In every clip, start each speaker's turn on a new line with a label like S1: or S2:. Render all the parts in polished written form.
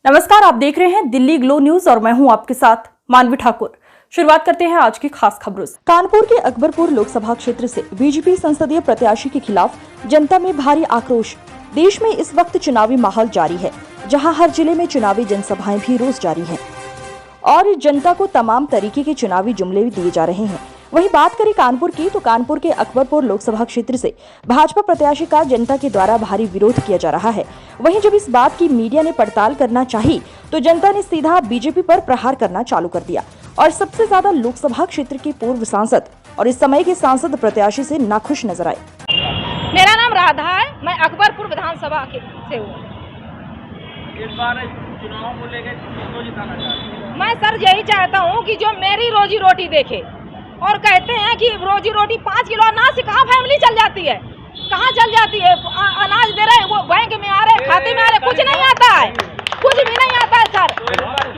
S1: नमस्कार, आप देख रहे हैं दिल्ली ग्लो न्यूज और मैं हूं आपके साथ मानवी ठाकुर। शुरुआत करते हैं आज की खास खबरों से। कानपुर के अकबरपुर लोकसभा क्षेत्र से बीजेपी संसदीय प्रत्याशी के खिलाफ जनता में भारी आक्रोश। देश में इस वक्त चुनावी माहौल जारी है, जहां हर जिले में चुनावी जनसभाएं भी रोज जारी हैं और जनता को तमाम तरीके के चुनावी जुमले भी दिए जा रहे हैं। वहीं बात करें कानपुर की, तो कानपुर के अकबरपुर लोकसभा क्षेत्र से भाजपा प्रत्याशी का जनता के द्वारा भारी विरोध किया जा रहा है। वहीं जब इस बात की मीडिया ने पड़ताल करना चाही, तो जनता ने सीधा बीजेपी पर प्रहार करना चालू कर दिया और सबसे ज्यादा लोकसभा क्षेत्र के पूर्व सांसद और इस समय के सांसद प्रत्याशी से नाखुश नजर आए।
S2: मेरा नाम राधा है, मैं अकबरपुर विधानसभा से हूँ।
S3: इस बार चुनाव को लेकर किसको जिताना चाहते हैं?
S2: मैं सर यही चाहता हूँ कि जो मेरी रोजी रोटी देखे, और कहते हैं कि रोजी रोटी 5 किलो अनाज से कहाँ फैमिली चल जाती है, कहाँ चल जाती है। अनाज दे रहे हैं, वो बैंक में आ रहे, खाते में आ रहे, कुछ नहीं आता है, कुछ भी नहीं आता है सर।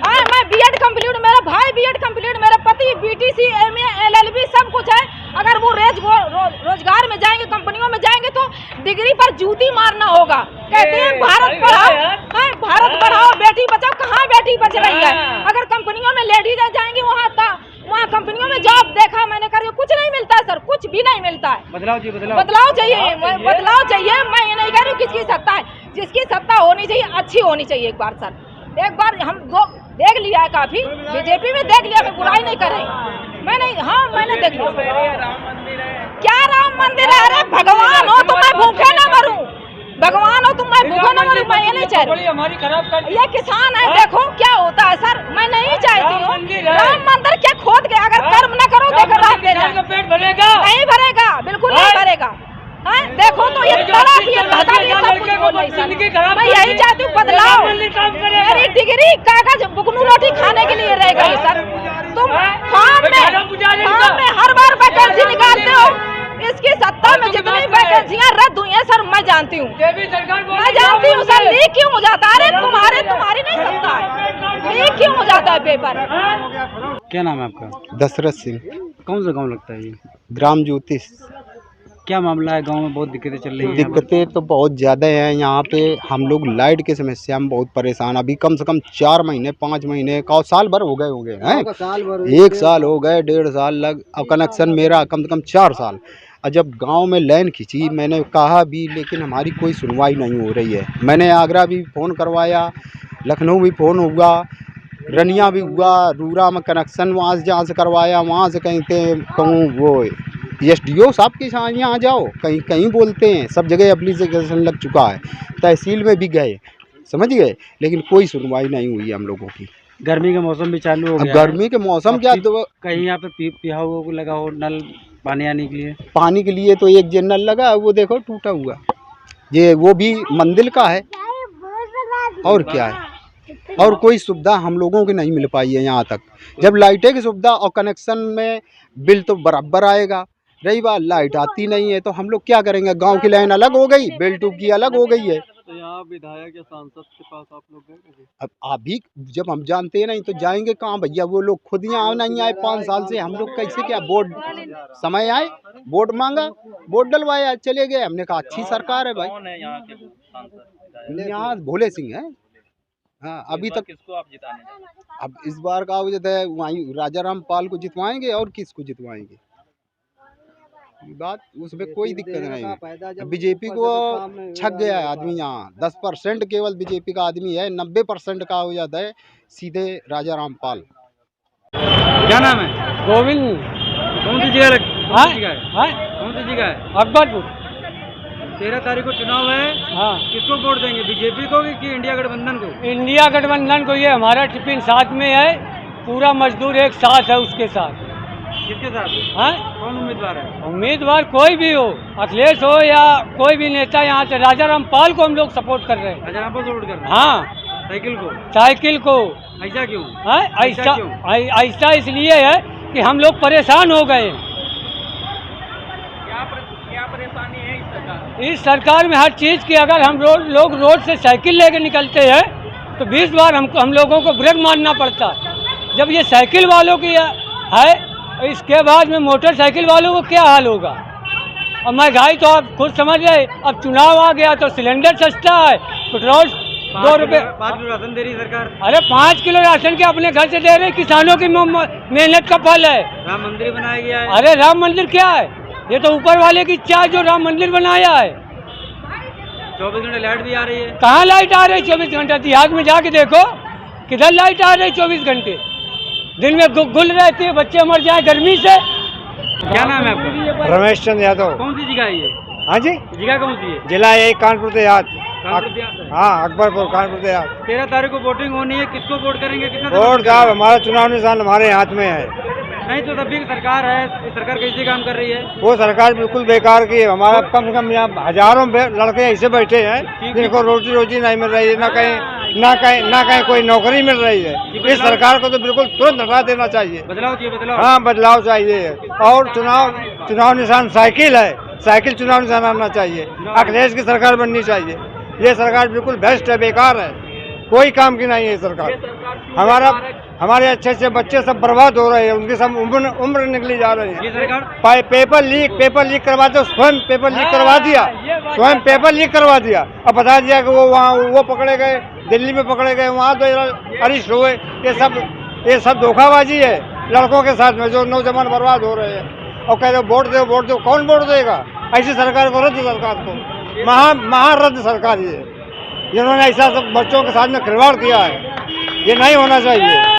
S2: हाँ, मैं बीएड कंप्लीट, मेरा भाई बीएड कंप्लीट, मेरे पति बीटीसी, एमए, एलएलबी सब कुछ है। अगर वो रोजगार में जाएंगे, कंपनियों में जाएंगे तो डिग्री पर जूती मारना होगा। कहते हैं भारत पढ़ाओ, भारत पढ़ाओ, बेटी बचाओ, कहाँ बेटी बच रही है। अगर कंपनियों में लेडीज जाएंगी, वहाँ कंपनियों में जॉब देखा मैंने, करके कुछ नहीं मिलता है सर, कुछ भी नहीं मिलता है।
S3: बदलाव चाहिए,
S2: बदलाव चाहिए। मैं ये नहीं कह रही हूँ किसकी सत्ता है, जिसकी सत्ता होनी चाहिए अच्छी होनी चाहिए। एक बार सर, एक बार हम देख लिया है, काफी बीजेपी में देख लिया, मैं बुराई नहीं कर रही, मैं नहीं, हाँ मैंने देख लिया। क्या राम मंदिर है? अरे भगवान हो तो मैं भूखे ना मरूं, भगवान हो तो मैं भूखे ना मरूं, मैं ये नहीं चाह रही।
S3: हमारी खराब कर,
S2: ये किसान है, देखो क्या होता है सर, मैं नहीं चाहती हूँ। राम मंदिर क्या खोद के, अगर कर्म न करो तो पेट भरेगा? नहीं भरेगा, बिल्कुल नहीं भरेगा। देखो तो ये तरफ ये धता ये सब कुछ बोल रही सर। मैं यही चाहती हूँ बदलाव। मेरी डिग्री कागज बुकनू रोटी खाने के लिए रह गई सर। तुम काम में हर बार वैकेंसी निकालते हो, इसकी सत्ता में जितनी वैकेंसियां रद्द हुई हैं सर, मैं जानती हूँ, मैं जानती हूँ सर। लीक क्यों हो जाता है? अरे तुम्हारी नहीं सत्ता है, लीक क्यों हो जाता है पेपर?
S3: क्या नाम है आपका?
S4: दशरथ सिंह।
S3: कौन सा गांव लगता है ये?
S4: ग्राम ज्योतिष।
S3: क्या मामला है? गांव में बहुत दिक्कतें चल रही हैं।
S4: दिक्कतें तो बहुत ज़्यादा हैं यहाँ पे। हम लोग लाइट की समस्या में बहुत परेशान। अभी कम से कम 4 महीने 5 महीने का साल भर हो गए हैं। 1 साल हो गए, 1.5 साल लग। अब कनेक्शन मेरा कम से कम 4 साल। और जब गांव में लाइन खींची, मैंने कहा भी, लेकिन हमारी कोई सुनवाई नहीं हो रही है। मैंने आगरा भी फ़ोन करवाया, लखनऊ भी फ़ोन हुआ, रनिया भी हुआ, रूरा में कनेक्शन वहाँ से जहाँ से करवाया, वहाँ से कहूँ वो एसडीओ साहब के यहाँ आ जाओ, कहीं बोलते हैं। सब जगह एप्लीकेशन लग चुका है, तहसील में भी गए, समझ गए, लेकिन कोई सुनवाई नहीं हुई हम लोगों की।
S3: गर्मी का मौसम भी चालू हो गया।
S4: गर्मी के मौसम क्या, तो
S3: कहीं यहाँ पे पिहाओ को लगा हो नल पानी आने के लिए?
S4: पानी के लिए तो एक जे नल लगा, वो देखो टूटा हुआ, ये वो भी मंदिर का है, और क्या है। और कोई सुविधा हम लोगों की नहीं मिल पाई है यहाँ तक। जब लाइटें की सुविधा और कनेक्शन में बिल तो बराबर आएगा, रही बात लाइट आती नहीं है, तो हम लोग क्या करेंगे? गांव की लाइन अलग हो गई, बिल टूब की अलग हो गई है।
S3: तो यहाँ विधायक या सांसद के पास आप लोग गए?
S4: अब अभी जब हम जानते हैं नहीं तो जाएंगे कहाँ भैया? वो लोग खुद यहाँ नहीं आए 5 साल से। हम लोग कैसे, क्या वोट समय आए, वोट मांगा, वोट डलवाया, चले गए। हमने कहा अच्छी सरकार है भाई।
S3: कौन है यहाँ के सांसद?
S4: यहाँ भोले सिंह है। हाँ, अभी तक
S3: किसको आप जिताने?
S4: अब इस बार का है वहीं राजा राम पाल को जितवाएंगे, और किसको जितवाएंगे? बात उसमें कोई दिक्कत नहीं है। बीजेपी को छक गया है आदमी। यहाँ 10% केवल बीजेपी का आदमी है, 90% का हो जाता है सीधे राजा रामपाल।
S3: क्या नाम है?
S5: गोविंद।
S3: कौन सी जगह कौन सी जगह है?
S5: अकबरपुर।
S3: 13 तारीख को चुनाव है।
S5: हाँ,
S3: किसको वोट देंगे? बीजेपी को कि इंडिया गठबंधन को?
S5: इंडिया गठबंधन को। ये हमारा टिफिन साथ में है, पूरा मजदूर एक साथ है उसके साथ।
S3: किसके साथ?
S5: हाँ,
S3: कौन उम्मीदवार है?
S5: उम्मीदवार कोई भी हो, अखिलेश हो या कोई भी नेता, यहाँ से राजा रामपाल को हम लोग सपोर्ट कर रहे हैं।
S3: राजा रामपाल सपोर्ट कर रहे हैं?
S5: हाँ,
S3: साइकिल को। ऐसा क्यों?
S5: हाँ, ऐसा इसलिए है कि हम लोग परेशान हो गए।
S3: क्या परेशानी है इस सरकार?
S5: इस सरकार में हर चीज़ की, अगर हम लोग रोड से साइकिल लेके निकलते हैं तो 20 बार हम लोगों को ब्रेक मारना पड़ता है। जब ये साइकिल वालों की है, इसके बाद में मोटरसाइकिल वालों को क्या हाल होगा? और महंगाई तो आप खुद समझ रहे। अब चुनाव आ गया तो सिलेंडर सस्ता है, पेट्रोल 2 रुपए
S3: 5 किलो राशन दे रही सरकार।
S5: अरे 5 किलो राशन के अपने घर से दे रहे, किसानों की मेहनत का फल है।
S3: राम मंदिर बनाया गया है।
S5: अरे राम मंदिर क्या है, ये तो ऊपर वाले की इच्छा है जो राम मंदिर बनाया है।
S3: 24 घंटे लाइट भी आ रही है।
S5: कहाँ लाइट आ रही है 24 घंटे? देहात में जाके देखो किधर लाइट आ रही है 24 घंटे। दिन में गुल रहती है, बच्चे मर जाए गर्मी से।
S3: क्या नाम है आपका?
S6: रमेश चंद्र यादव।
S3: कौन सी जगह है ये?
S6: हाँ जी,
S3: जगह कौन सी है?
S6: जिला यही कानपुर देहात।
S3: कानपुर देहात है।
S6: हाँ, अकबरपुर कानपुर देहात।
S3: 13 तारीख को वोटिंग होनी है, किसको वोट करेंगे? कितना
S6: वोट साहब हमारा चुनाव निशान हमारे हाथ में है।
S3: नहीं तो तब भी सरकार है, सरकार कैसे काम कर रही है?
S6: वो सरकार बिल्कुल बेकार की है। हमारा कम से कम यहाँ हजारों लड़के ऐसे बैठे हैं जिनको रोजी नहीं मिल रही है, ना कहीं कोई नौकरी मिल रही है। इस सरकार को तो बिल्कुल तुरंत हटा देना चाहिए।
S3: बदलाव चाहिए, बदलाव।
S6: हाँ, बदलाव चाहिए। और चुनाव निशान साइकिल है, साइकिल चुनाव निशान आना चाहिए। अखिलेश की सरकार बननी चाहिए। ये सरकार बिल्कुल भ्रष्ट है, बेकार है, कोई काम की नहीं है सरकार। हमारे अच्छे अच्छे बच्चे सब बर्बाद हो रहे हैं, उनकी सब उम्र निकली जा रही है।
S3: ये सरकार
S6: पेपर लीक करवाते, स्वयं पेपर लीक करवा दिया, स्वयं पेपर लीक करवा दिया। अब बता दिया कि वो पकड़े गए, दिल्ली में पकड़े गए, वहाँ तो अरेस्ट हुए। ये सब धोखाबाजी है लड़कों के साथ में, जो नौजवान बर्बाद हो रहे हैं। और कह रहे वोट दो, कौन वोट देगा? ऐसी सरकार को रद्द, सरकार को महारद्द सरकार ये, जिन्होंने ऐसा सब बच्चों के साथ में खिलवाड़ किया है, ये नहीं होना चाहिए।